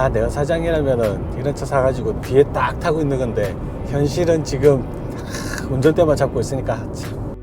내가 사장이라면은 이런 차 사가지고 뒤에 딱 타고 있는 건데 현실은 지금 운전대만 잡고 있으니까 참.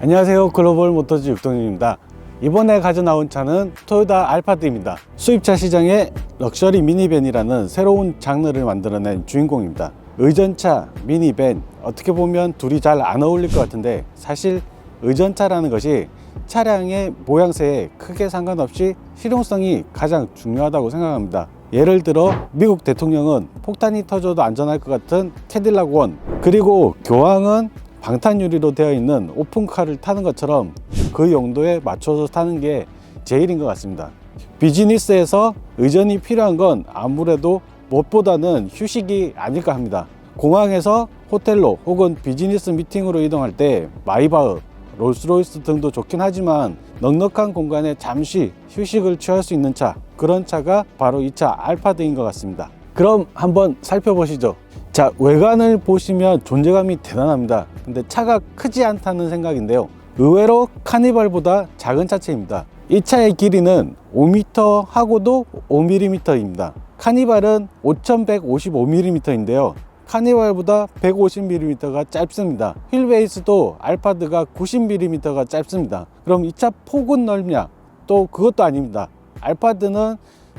안녕하세요, 글로벌 모터즈 육동입니다. 이번에 가져 나온 차는 토요타 알파드입니다. 수입차 시장에 럭셔리 미니밴이라는 새로운 장르를 만들어낸 주인공입니다. 의전차, 미니밴, 어떻게 보면 둘이 잘 안 어울릴 것 같은데 사실 의전차라는 것이 차량의 모양새에 크게 상관없이 실용성이 가장 중요하다고 생각합니다. 예를 들어 미국 대통령은 폭탄이 터져도 안전할 것 같은 캐딜락 원, 그리고 교황은 방탄유리로 되어 있는 오픈카를 타는 것처럼 그 용도에 맞춰서 타는 게 제일인 것 같습니다. 비즈니스에서 의전이 필요한 건 아무래도 무엇보다는 휴식이 아닐까 합니다. 공항에서 호텔로 혹은 비즈니스 미팅으로 이동할 때 마이바흐, 롤스로이스 등도 좋긴 하지만 넉넉한 공간에 잠시 휴식을 취할 수 있는 차, 그런 차가 바로 이 차 알파드인 것 같습니다. 그럼 한번 살펴보시죠. 자, 외관을 보시면 존재감이 대단합니다. 근데 차가 크지 않다는 생각인데요, 의외로 카니발보다 작은 차체입니다. 이 차의 길이는 5m 하고도 5mm입니다. 카니발은 5155mm인데요 카니발보다 150mm가 짧습니다. 휠베이스도 알파드가 90mm가 짧습니다. 그럼 이 차 폭은 넓냐? 또 그것도 아닙니다. 알파드는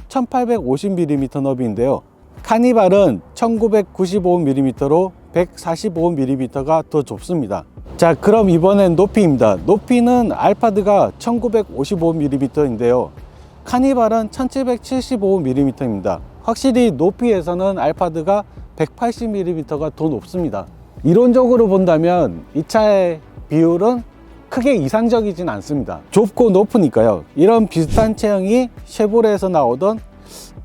1850mm 너비인데요 카니발은 1995mm로 145mm가 더 좁습니다. 자, 그럼 이번엔 높이입니다. 높이는 알파드가 1955mm인데요 카니발은 1775mm입니다. 확실히 높이에서는 알파드가 180mm가 더 높습니다. 이론적으로 본다면 이 차의 비율은 크게 이상적이진 않습니다. 좁고 높으니까요. 이런 비슷한 체형이 쉐보레에서 나오던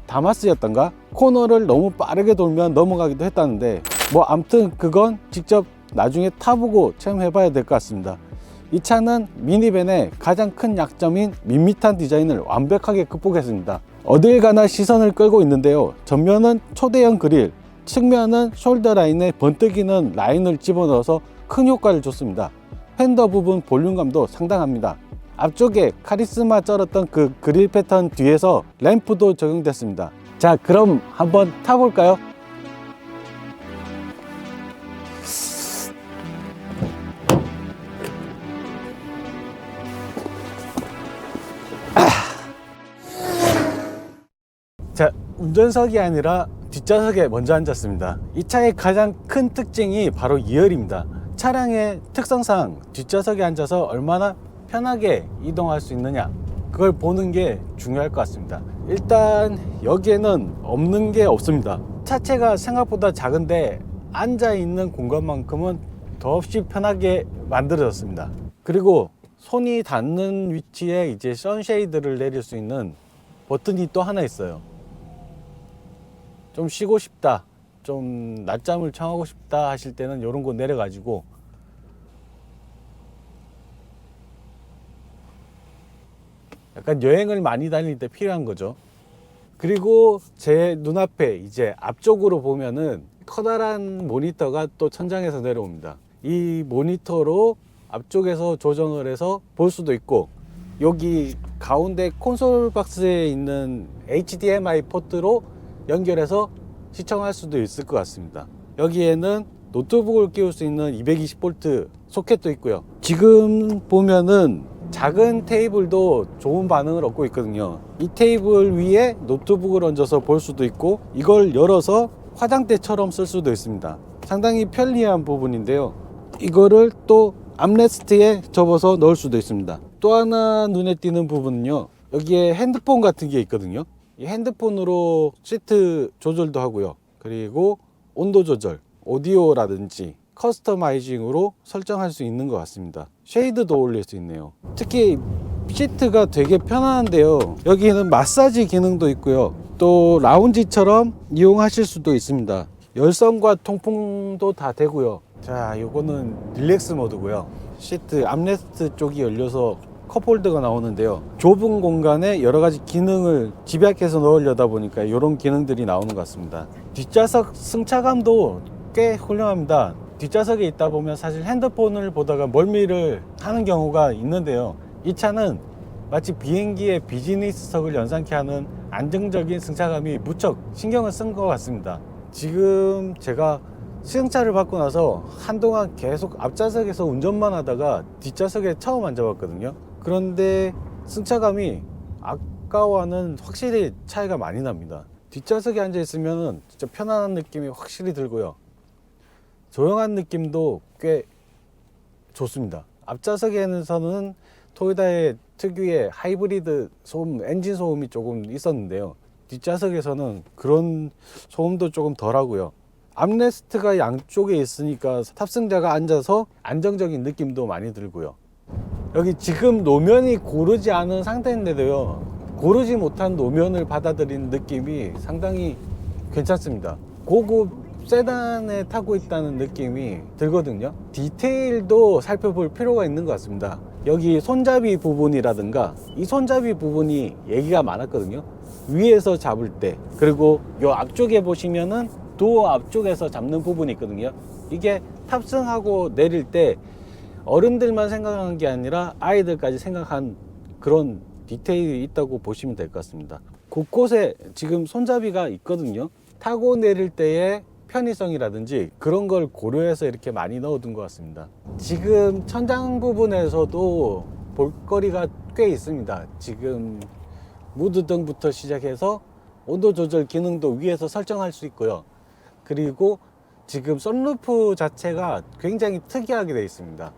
다마스였던가? 코너를 너무 빠르게 돌면 넘어가기도 했다는데 뭐 아무튼 그건 직접 나중에 타보고 체험해봐야 될 것 같습니다. 이 차는 미니밴의 가장 큰 약점인 밋밋한 디자인을 완벽하게 극복했습니다. 어딜 가나 시선을 끌고 있는데요, 전면은 초대형 그릴, 측면은 숄더 라인에 번뜩이는 라인을 집어넣어서 큰 효과를 줬습니다. 휀더 부분 볼륨감도 상당합니다. 앞쪽에 카리스마 쩔었던 그 그릴 패턴 뒤에서 램프도 적용됐습니다. 자, 그럼 한번 타볼까요? 자, 운전석이 아니라 뒷좌석에 먼저 앉았습니다. 이 차의 가장 큰 특징이 바로 2열입니다. 차량의 특성상 뒷좌석에 앉아서 얼마나 편하게 이동할 수 있느냐, 그걸 보는 게 중요할 것 같습니다. 일단 여기에는 없는 게 없습니다. 차체가 생각보다 작은데 앉아있는 공간만큼은 더없이 편하게 만들어졌습니다. 그리고 손이 닿는 위치에 이제 선쉐이드를 내릴 수 있는 버튼이 또 하나 있어요. 좀 쉬고 싶다, 좀 낮잠을 청하고 싶다 하실 때는 이런 거 내려가지고 약간 여행을 많이 다닐 때 필요한 거죠. 그리고 제 눈앞에 이제 앞쪽으로 보면은 커다란 모니터가 또 천장에서 내려옵니다. 이 모니터로 앞쪽에서 조정을 해서 볼 수도 있고, 여기 가운데 콘솔 박스에 있는 HDMI 포트로 연결해서 시청할 수도 있을 것 같습니다. 여기에는 노트북을 끼울 수 있는 220V 소켓도 있고요. 지금 보면은 작은 테이블도 좋은 반응을 얻고 있거든요. 이 테이블 위에 노트북을 얹어서 볼 수도 있고, 이걸 열어서 화장대처럼 쓸 수도 있습니다. 상당히 편리한 부분인데요, 이거를 또 암레스트에 접어서 넣을 수도 있습니다. 또 하나 눈에 띄는 부분은요, 여기에 핸드폰 같은 게 있거든요. 이 핸드폰으로 시트 조절도 하고요, 그리고 온도 조절, 오디오라든지 커스터마이징으로 설정할 수 있는 것 같습니다. 쉐이드도 올릴 수 있네요. 특히 시트가 되게 편안한데요, 여기는 마사지 기능도 있고요, 또 라운지처럼 이용하실 수도 있습니다. 열선과 통풍도 다 되고요. 자, 요거는 릴렉스 모드고요. 시트 암레스트 쪽이 열려서 컵홀더가 나오는데요, 좁은 공간에 여러 가지 기능을 집약해서 넣으려다 보니까 이런 기능들이 나오는 것 같습니다. 뒷좌석 승차감도 꽤 훌륭합니다. 뒷좌석에 있다 보면 사실 핸드폰을 보다가 멀미를 하는 경우가 있는데요, 이 차는 마치 비행기의 비즈니스석을 연상케 하는 안정적인 승차감이 무척 신경을 쓴 것 같습니다. 지금 제가 시승차를 받고 나서 한동안 계속 앞좌석에서 운전만 하다가 뒷좌석에 처음 앉아봤거든요. 그런데 승차감이 아까와는 확실히 차이가 많이 납니다. 뒷좌석에 앉아 있으면 진짜 편안한 느낌이 확실히 들고요. 조용한 느낌도 꽤 좋습니다. 앞좌석에서는 토요타의 특유의 하이브리드 소음, 엔진 소음이 조금 있었는데요. 뒷좌석에서는 그런 소음도 조금 덜하고요. 암레스트가 양쪽에 있으니까 탑승자가 앉아서 안정적인 느낌도 많이 들고요. 여기 지금 노면이 고르지 않은 상태인데도요, 고르지 못한 노면을 받아들이는 느낌이 상당히 괜찮습니다. 고급 세단에 타고 있다는 느낌이 들거든요. 디테일도 살펴볼 필요가 있는 것 같습니다. 여기 손잡이 부분이라든가 이 손잡이 부분이 얘기가 많았거든요. 위에서 잡을 때, 그리고 요 앞쪽에 보시면은 도어 앞쪽에서 잡는 부분이 있거든요. 이게 탑승하고 내릴 때 어른들만 생각한 게 아니라 아이들까지 생각한 그런 디테일이 있다고 보시면 될 것 같습니다. 곳곳에 지금 손잡이가 있거든요. 타고 내릴 때의 편의성이라든지 그런 걸 고려해서 이렇게 많이 넣어둔 것 같습니다. 지금 천장 부분에서도 볼거리가 꽤 있습니다. 지금 무드등부터 시작해서 온도 조절 기능도 위에서 설정할 수 있고요. 그리고 지금 선루프 자체가 굉장히 특이하게 되어 있습니다.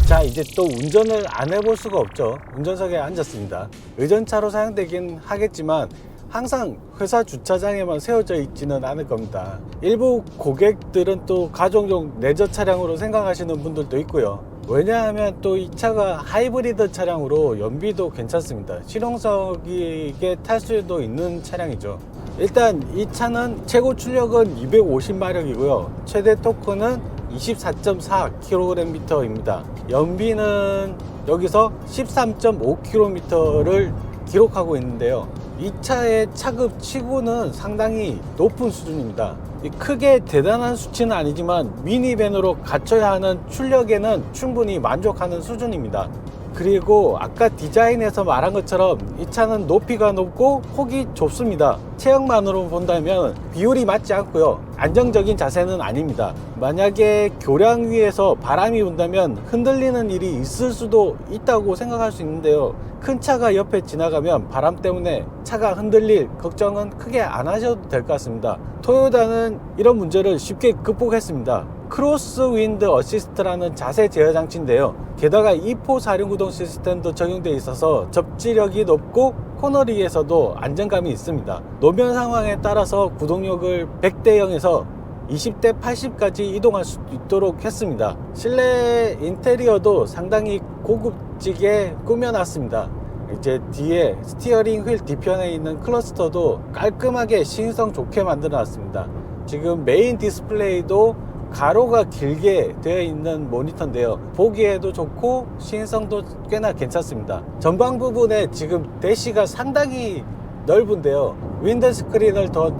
자, 이제 또 운전을 안 해볼 수가 없죠. 운전석에 앉았습니다. 의전차로 사용되긴 하겠지만 항상 회사 주차장에만 세워져 있지는 않을 겁니다. 일부 고객들은 또 가정용 레저 차량으로 생각하시는 분들도 있고요. 왜냐하면 또 이 차가 하이브리드 차량으로 연비도 괜찮습니다. 실용적이게 탈 수도 있는 차량이죠. 일단 이 차는 최고 출력은 250마력이고요. 최대 토크는 24.4kgm입니다. 연비는 여기서 13.5km를 기록하고 있는데요. 이 차의 차급 치고는 상당히 높은 수준입니다. 크게 대단한 수치는 아니지만 미니밴으로 갖춰야 하는 출력에는 충분히 만족하는 수준입니다. 그리고 아까 디자인에서 말한 것처럼 이 차는 높이가 높고 폭이 좁습니다. 체형만으로 본다면 비율이 맞지 않고요, 안정적인 자세는 아닙니다. 만약에 교량 위에서 바람이 분다면 흔들리는 일이 있을 수도 있다고 생각할 수 있는데요, 큰 차가 옆에 지나가면 바람 때문에 차가 흔들릴 걱정은 크게 안 하셔도 될 것 같습니다. 토요타는 이런 문제를 쉽게 극복했습니다. 크로스 윈드 어시스트라는 자세 제어 장치인데요, 게다가 2포 사륜구동 시스템도 적용되어 있어서 접지력이 높고 코너링에서도 안정감이 있습니다. 노면 상황에 따라서 구동력을 100대 0에서 20대 80까지 이동할 수 있도록 했습니다. 실내 인테리어도 상당히 고급지게 꾸며놨습니다. 이제 뒤에 스티어링 휠 뒤편에 있는 클러스터도 깔끔하게 시인성 좋게 만들어 놨습니다. 지금 메인 디스플레이도 가로가 길게 되어 있는 모니터인데요, 보기에도 좋고 시인성도 꽤나 괜찮습니다. 전방 부분에 지금 대시가 상당히 넓은데요, 윈드 스크린을 더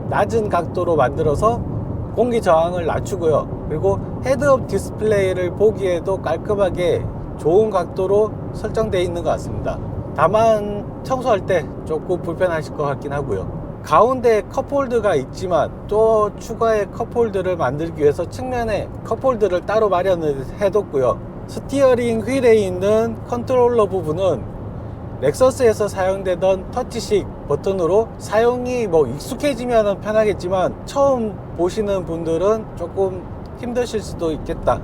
낮은 각도로 만들어서 공기 저항을 낮추고요, 그리고 헤드업 디스플레이를 보기에도 깔끔하게 좋은 각도로 설정되어 있는 것 같습니다. 다만 청소할 때 조금 불편하실 것 같긴 하고요. 가운데 컵홀더가 있지만 또 추가의 컵홀더를 만들기 위해서 측면에 컵홀더를 따로 마련을 해뒀고요. 스티어링 휠에 있는 컨트롤러 부분은 렉서스에서 사용되던 터치식 버튼으로 사용이 익숙해지면 편하겠지만 처음 보시는 분들은 조금 힘드실 수도 있겠다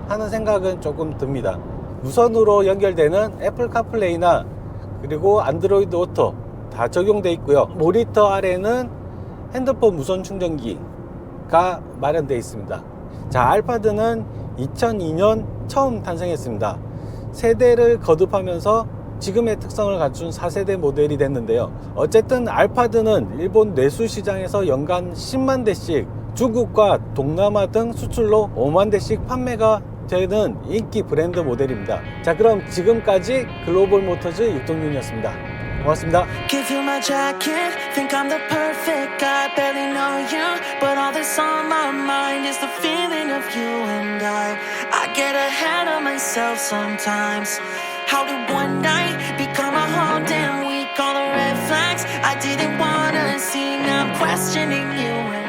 하는 생각은 조금 듭니다. 무선으로 연결되는 애플 카플레이나 그리고 안드로이드 오토 다 적용되어 있고요. 모니터 아래는 핸드폰 무선 충전기가 마련되어 있습니다. 자, 알파드는 2002년 처음 탄생했습니다. 세대를 거듭하면서 지금의 특성을 갖춘 4세대 모델이 됐는데요, 어쨌든 알파드는 일본 내수 시장에서 연간 10만 대씩, 중국과 동남아 등 수출로 5만 대씩 판매가 되는 인기 브랜드 모델입니다. 자, 그럼 지금까지 글로벌 모터즈 육동윤이었습니다. 고맙습니다. Give you my jacket, think I'm the perfect guy. Barely know you, but all that's on my mind is the feeling of you and I get ahead of myself sometimes. How did one night become a whole damn week? All the red flags I didn't wanna see, now I'm questioning you and